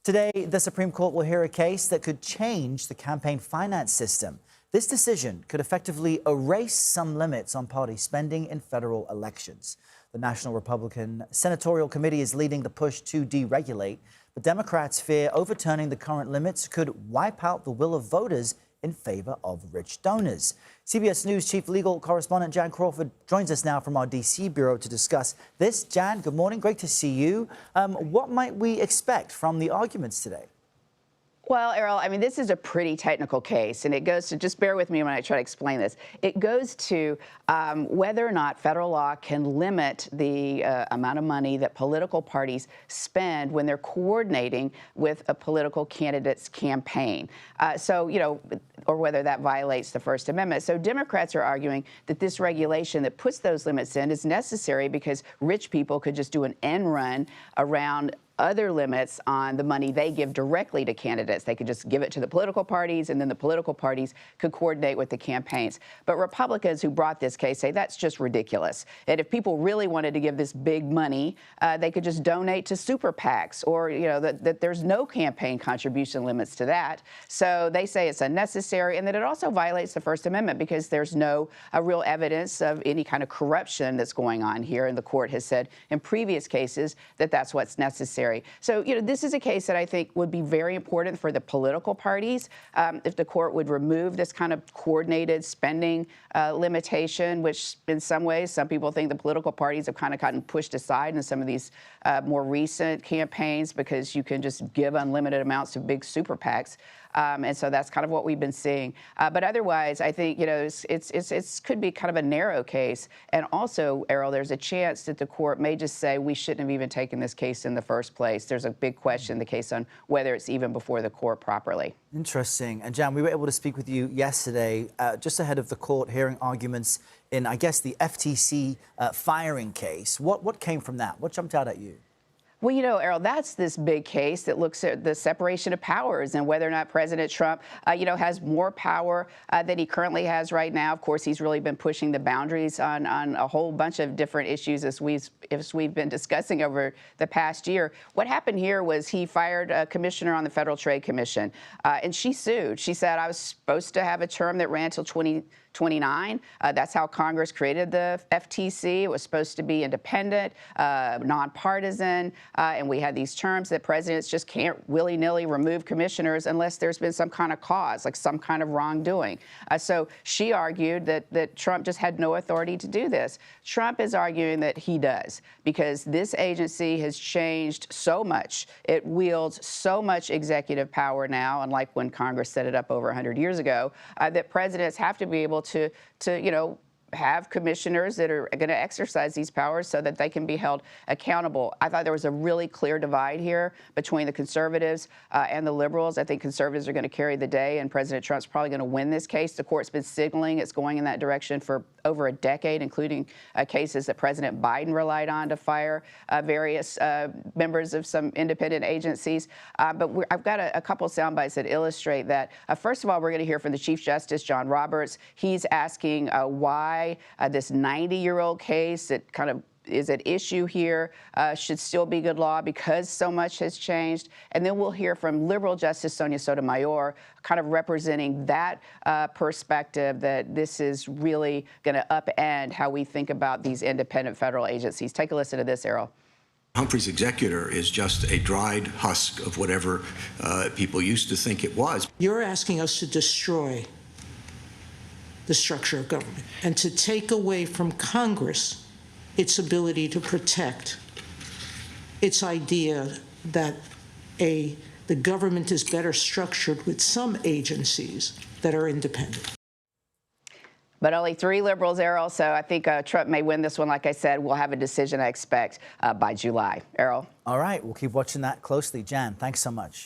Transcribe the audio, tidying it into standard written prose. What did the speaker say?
Today, the Supreme Court will hear a case that could change the campaign finance system. This decision could effectively erase some limits on party spending in federal elections. The National Republican Senatorial Committee is leading the push to deregulate, but Democrats fear overturning the current limits could wipe out the will of voters in favor of rich donors. CBS News chief legal correspondent Jan Crawford joins us now from our D.C. bureau to discuss this. Jan, good morning. Great to see you. What might we expect from the arguments today? Well, Errol, I mean, this is a pretty technical case, and it goes to, just bear with me when I try to explain this. It goes to whether or not federal law can limit the amount of money that political parties spend when they're coordinating with a political candidate's campaign. Or whether that violates the First Amendment. So Democrats are arguing that this regulation that puts those limits in is necessary because rich people could just do an end run around other limits on the money they give directly to candidates. They could just give it to the political parties, and then the political parties could coordinate with the campaigns. But Republicans who brought this case say that's just ridiculous. And if people really wanted to give this big money, they could just donate to super PACs, or that there's no campaign contribution limits to that. So they say it's unnecessary, and that it also violates the First Amendment because there's no real evidence of any kind of corruption that's going on here. And the court has said in previous cases that that's what's necessary. So, this is a case that I think would be very important for the political parties if the court would remove this kind of coordinated spending limitation, which in some ways, some people think the political parties have kind of gotten pushed aside in some of these more recent campaigns because you can just give unlimited amounts to big super PACs. And so that's kind of what we've been seeing. But otherwise, I think, it's could be kind of a narrow case. And also, Errol, there's a chance that the court may just say we shouldn't have even taken this case in the first place. There's a big question in the case on whether it's even before the court properly. Interesting. And Jan, we were able to speak with you yesterday, just ahead of the court hearing arguments in, I guess, the FTC firing case. What came from that? What jumped out at you? Well, Errol, that's this big case that looks at the separation of powers and whether or not President Trump, has more power than he currently has right now. Of course, he's really been pushing the boundaries on a whole bunch of different issues as we've been discussing over the past year. What happened here was he fired a commissioner on the Federal Trade Commission, and she sued. She said, I was supposed to have a term that ran till 2029. That's how Congress created the FTC. It was supposed to be independent, nonpartisan, and we had these terms that presidents just can't willy-nilly remove commissioners unless there's been some kind of cause, like some kind of wrongdoing. So she argued that Trump just had no authority to do this. Trump is arguing that he does because this agency has changed so much. It wields so much executive power now, unlike when Congress set it up over 100 years ago, that presidents have to be able to have commissioners that are going to exercise these powers so that they can be held accountable. I thought there was a really clear divide here between the conservatives and the liberals. I think conservatives are going to carry the day, and President Trump's probably going to win this case. The court's been signaling it's going in that direction for over a decade, including cases that President Biden relied on to fire various members of some independent agencies. But I've got a couple sound bites that illustrate that. First of all, we're going to hear from the Chief Justice, John Roberts. He's asking why this 90-year-old case that kind of is at issue here should still be good law because so much has changed. And then we'll hear from liberal Justice Sonia Sotomayor, kind of representing that perspective that this is really going to upend how we think about these independent federal agencies. Take a listen to this, Errol. Humphrey's executor is just a dried husk of whatever people used to think it was. You're asking us to destroy the structure of government and to take away from Congress its ability to protect its idea that the government is better structured with some agencies that are independent. But only 3 liberals, Errol, so I think Trump may win this one. Like I said, we'll have a decision, I expect, by July. Errol? All right, we'll keep watching that closely. Jan, thanks so much.